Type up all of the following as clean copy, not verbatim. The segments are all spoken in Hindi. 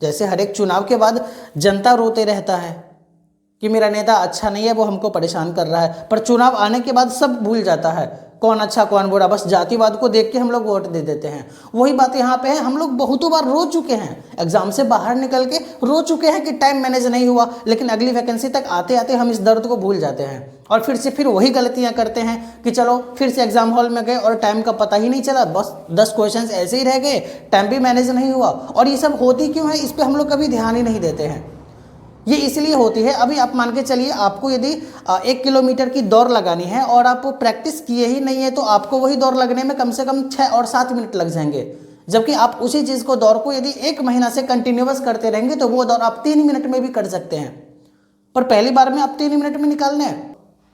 जैसे हर एक चुनाव के बाद जनता रोते रहता है कि मेरा नेता अच्छा नहीं है, वो हमको परेशान कर रहा है, पर चुनाव आने के बाद सब भूल जाता है कौन अच्छा कौन बुरा, बस जातिवाद को देख के हम लोग वोट दे देते हैं। वही बात यहाँ पे है, हम लोग बहुतों बार रो चुके हैं, एग्जाम से बाहर निकल के रो चुके हैं कि टाइम मैनेज नहीं हुआ, लेकिन अगली वैकेंसी तक आते आते हम इस दर्द को भूल जाते हैं और फिर वही गलतियां करते हैं कि चलो फिर से एग्जाम हॉल में गए और टाइम का पता ही नहीं चला, बस 10 क्वेश्चन ऐसे ही रह गए, टाइम भी मैनेज नहीं हुआ। और ये सब होती क्यों है, इस पर हम लोग कभी ध्यान ही नहीं देते हैं। ये इसलिए होती है, अभी आप मान के चलिए आपको यदि 1 किलोमीटर की दौड़ लगानी है और आप प्रैक्टिस किए ही नहीं है तो आपको वही दौड़ लगने में कम से कम 6 और 7 मिनट लग जाएंगे। जबकि आप उसी चीज़ को दौड़ को यदि 1 महीना से कंटिन्यूअस करते रहेंगे तो वो दौड़ आप 3 मिनट में भी कर सकते हैं, पर पहली बार में आप 3 मिनट में निकालने हैं,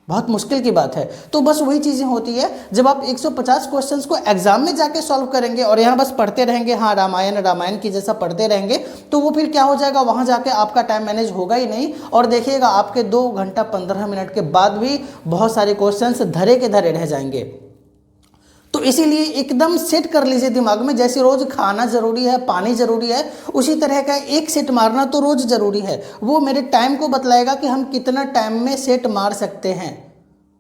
बहुत मुश्किल की बात है। तो बस वही चीज़ें होती है, जब आप 150 क्वेश्चंस को एग्जाम में जाके सॉल्व करेंगे और यहाँ बस पढ़ते रहेंगे, हाँ रामायण की जैसा पढ़ते रहेंगे, तो वो फिर क्या हो जाएगा, वहाँ जाके आपका टाइम मैनेज होगा ही नहीं। और देखिएगा आपके 2 घंटा 15 मिनट के बाद भी बहुत सारे क्वेश्चंस धरे के धरे रह जाएंगे। तो इसीलिए एकदम सेट कर लीजिए दिमाग में, जैसे रोज खाना जरूरी है, पानी जरूरी है, उसी तरह का एक सेट मारना तो रोज जरूरी है। वो मेरे टाइम को बतलाएगा कि हम कितना टाइम में सेट मार सकते हैं,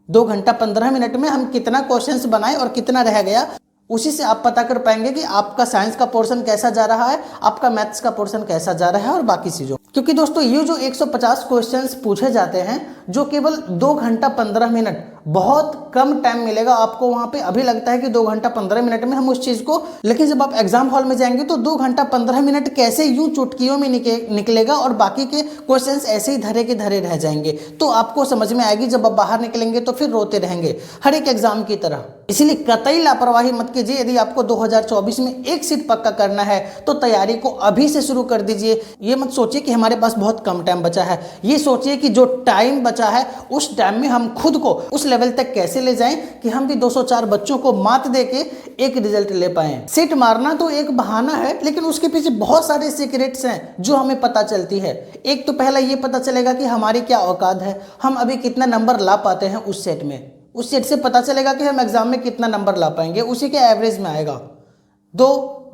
2 घंटा 15 मिनट में हम कितना क्वेश्चंस बनाए और कितना रह गया, उसी से आप पता कर पाएंगे कि आपका साइंस का पोर्शन कैसा जा रहा है, आपका मैथ्स का पोर्शन कैसा जा रहा है और बाकी चीज़ों। क्योंकि दोस्तों ये जो 150 क्वेश्चंस पूछे जाते हैं, जो केवल 2 घंटा 15 मिनट, बहुत कम टाइम मिलेगा आपको वहाँ पे। अभी लगता है कि 2 घंटा 15 मिनट में हम उस चीज़ को, लेकिन जब आप एग्जाम हॉल में जाएंगे तो 2 घंटा 15 मिनट कैसे यूं चुटकियों में निकलेगा और बाकी के क्वेश्चंस ऐसे ही धरे के धरे रह जाएंगे। तो आपको समझ में आएगी, जब आप बाहर निकलेंगे तो फिर रोते रहेंगे हर एक एग्जाम की तरह। इसलिए कतई लापरवाही मत कीजिए। यदि आपको 2024 में एक सीट पक्का करना है तो तैयारी को अभी से शुरू कर दीजिए। ये मत सोचिए कि हमारे पास बहुत कम टाइम बचा है, ये सोचिए कि जो टाइम बचा है उस टाइम में हम खुद को उस लेवल तक कैसे ले जाएं कि हम भी 204 बच्चों को मात देके एक रिजल्ट ले पाएं। सीट मारना तो एक बहाना है, लेकिन उसके पीछे बहुत सारे सीक्रेट्स हैं जो हमें पता चलती है। एक तो पहला ये पता चलेगा कि हमारी क्या औकात है, हम अभी कितना नंबर ला पाते हैं उस सेट में, उस सेट से पता चलेगा कि हम एग्जाम में कितना नंबर ला पाएंगे, उसी के एवरेज में आएगा।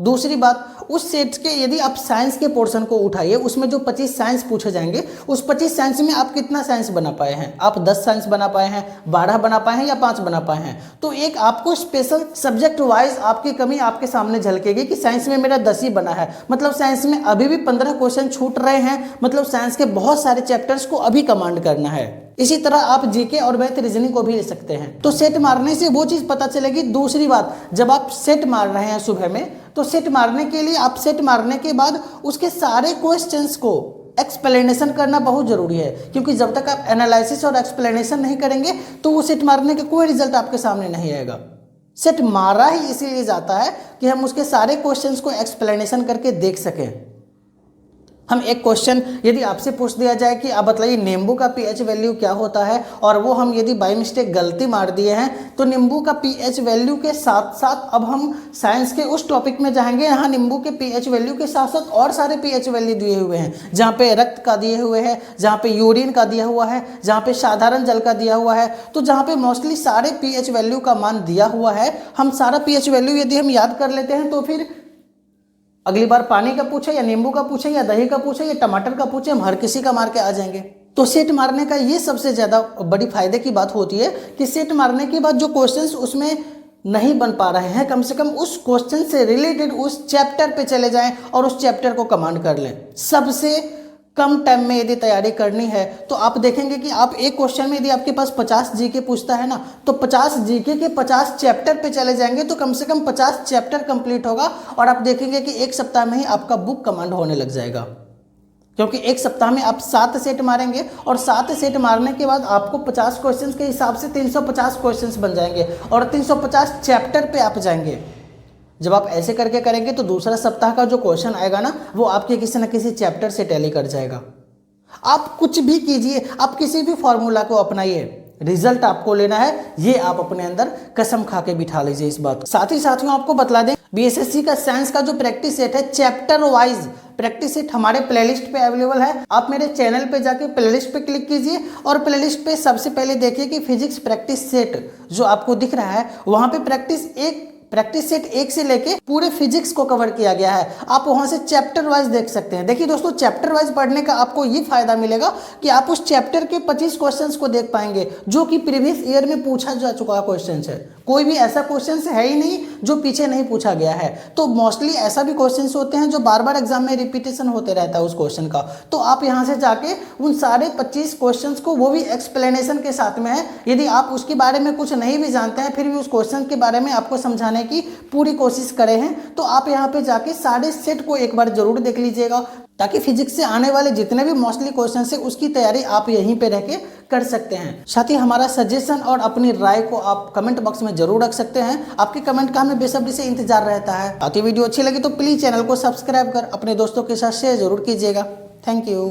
दूसरी बात, उस सेट के यदि आप साइंस के पोर्शन को उठाइए, उसमें जो 25 साइंस पूछे जाएंगे, उस 25 साइंस में आप कितना साइंस बना पाए हैं, आप 10 साइंस बना पाए हैं, 12 बना पाए हैं या 5 बना पाए हैं। तो एक आपको स्पेशल सब्जेक्ट वाइज आपकी कमी आपके सामने झलकेगी कि साइंस में मेरा 10 ही बना है, मतलब साइंस में अभी भी 15 क्वेश्चन छूट रहे हैं, मतलब साइंस के बहुत सारे चैप्टर्स को अभी कमांड करना है। इसी तरह आप जीके और मैथ रीजनिंग को भी ले सकते हैं। तो सेट मारने से वो चीज पता चलेगी। दूसरी बात, जब आप सेट मार रहे हैं सुबह में, तो सेट मारने के लिए आप सेट मारने के बाद उसके सारे क्वेश्चंस को एक्सप्लेनेशन करना बहुत जरूरी है, क्योंकि जब तक आप एनालिसिस और एक्सप्लेनेशन नहीं करेंगे तो वो सेट मारने का कोई रिजल्ट आपके सामने नहीं आएगा। सेट मारा ही इसीलिए जाता है कि हम उसके सारे क्वेश्चंस को एक्सप्लेनेशन करके देख सकें। हम एक क्वेश्चन यदि आपसे पूछ दिया जाए कि आप बताइए नींबू का पीएच वैल्यू क्या होता है, और वो हम यदि बाय मिस्टेक गलती मार दिए हैं, तो नींबू का पीएच वैल्यू के साथ साथ अब हम साइंस के उस टॉपिक में जाएंगे, यहाँ नींबू के पीएच वैल्यू के साथ साथ और सारे पीएच वैल्यू दिए हुए हैं, जहाँ पे रक्त का दिए हुए हैं, जहाँ पे यूरिन का दिया हुआ है, जहाँ पे साधारण जल का दिया हुआ है। तो जहाँ पे मोस्टली सारे पीएच वैल्यू का मान दिया हुआ है, हम सारा पीएच वैल्यू यदि हम याद कर लेते हैं तो फिर अगली बार पानी का पूछे या नींबू का पूछे या दही का पूछे या टमाटर का पूछे, हम हर किसी का मार के आ जाएंगे। तो सेट मारने का ये सबसे ज़्यादा बड़ी फायदे की बात होती है कि सेट मारने के बाद जो क्वेश्चंस उसमें नहीं बन पा रहे हैं, कम से कम उस क्वेश्चन से रिलेटेड उस चैप्टर पे चले जाएं और उस चैप्टर को कमांड कर लें। सबसे कम टाइम में यदि तैयारी करनी है तो आप देखेंगे कि आप एक क्वेश्चन में यदि आपके पास 50 जीके पूछता है ना, तो 50 जीके के 50 चैप्टर पे चले जाएंगे तो कम से कम 50 चैप्टर कंप्लीट होगा, और आप देखेंगे कि एक सप्ताह में ही आपका बुक कमांड होने लग जाएगा। क्योंकि एक सप्ताह में आप 7 सेट मारेंगे और 7 सेट मारने के बाद आपको 50 क्वेश्चन के हिसाब से 350 क्वेश्चन बन जाएंगे और 350 चैप्टर पे आप जाएंगे। जब आप ऐसे करके करेंगे तो दूसरा सप्ताह का जो क्वेश्चन आएगा ना, वो आपके किसी न किसी चैप्टर से टैली कर जाएगा। आप कुछ भी कीजिए, आप किसी भी फॉर्मूला को अपनाइए, रिजल्ट आपको लेना है, ये आप अपने अंदर कसम खा के बिठा लीजिए इस बात। साथ ही साथियों आपको बतला दें, बीएसएससी का साइंस का जो प्रैक्टिस सेट है, चैप्टर वाइज प्रैक्टिस सेट हमारे प्लेलिस्ट पे अवेलेबल है। आप मेरे चैनल पे जाके प्लेलिस्ट पे क्लिक कीजिए और प्लेलिस्ट पे सबसे पहले देखिए कि फिजिक्स प्रैक्टिस सेट जो आपको दिख रहा है, वहां पे प्रैक्टिस एक प्रैक्टिस सेट 1 से लेके पूरे फिजिक्स को कवर किया गया है। आप वहां से चैप्टर वाइज देख सकते हैं। देखिए दोस्तों, चैप्टर वाइज पढ़ने का आपको ये फायदा मिलेगा कि आप उस चैप्टर के 25 क्वेश्चंस को देख पाएंगे जो कि प्रीवियस ईयर में पूछा जा चुका क्वेश्चन है। कोई भी ऐसा क्वेश्चन है ही नहीं जो पीछे नहीं पूछा गया है। तो मोस्टली ऐसा भी क्वेश्चन होते हैं जो बार बार एग्जाम में रिपीटेशन होते रहता है उस क्वेश्चन का। तो आप यहाँ से जाके उन सारे 25 क्वेश्चंस को, वो भी एक्सप्लेनेशन के साथ में है, यदि आप उसके बारे में कुछ नहीं भी जानते हैं फिर भी उस क्वेश्चन के बारे में आपको समझाने की पूरी कोशिश करे हैं, तो आप यहाँ पे जाके सारे सेट को एक बार जरूर देख लीजिएगा, ताकि फिजिक्स से आने वाले जितने भी मोस्टली क्वेश्चन है उसकी तैयारी आप यहीं पे रह के कर सकते हैं। साथ ही हमारा सजेशन और अपनी राय को आप कमेंट बॉक्स में जरूर रख सकते हैं। आपके कमेंट का हमें बेसब्री से इंतजार रहता है। साथ ही वीडियो अच्छी लगी तो प्लीज चैनल को सब्सक्राइब कर अपने दोस्तों के साथ शेयर जरूर कीजिएगा। Thank you.